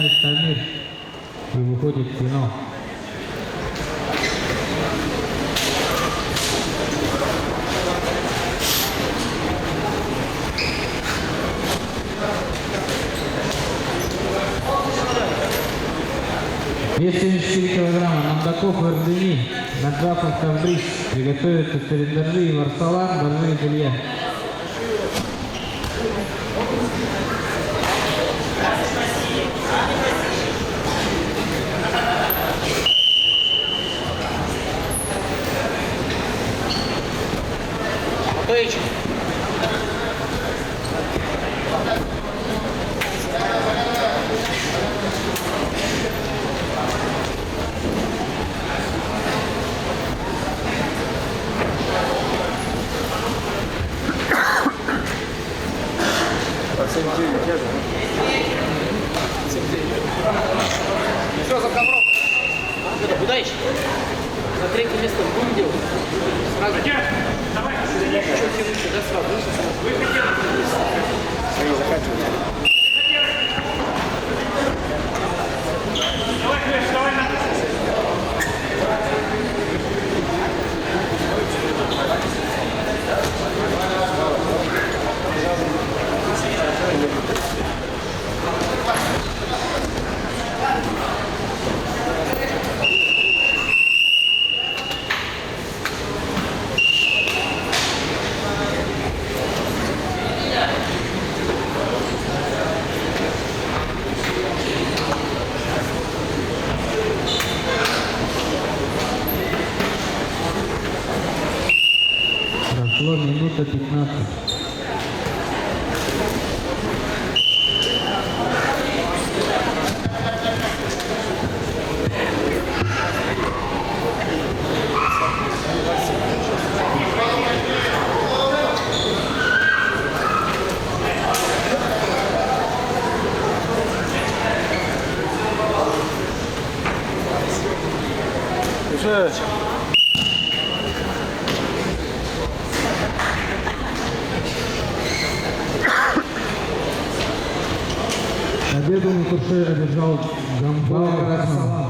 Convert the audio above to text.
Мухаммед Тамир и выходит в финал. Вес 74 килограмма. Намдаков Эрдени, Наджафов Таврис. Приготовятся Цариндаржи и Варсалан, Баржи и Илья. Все, за ковром. Куда ищешь? На третье место будем делать? Сразу. Давай. Что тебе лучше, да, сразу? Они заканчивают. Давай, Криш, давай на. Прошло минута 15. Победу на турше одержал Гамбал Рассан.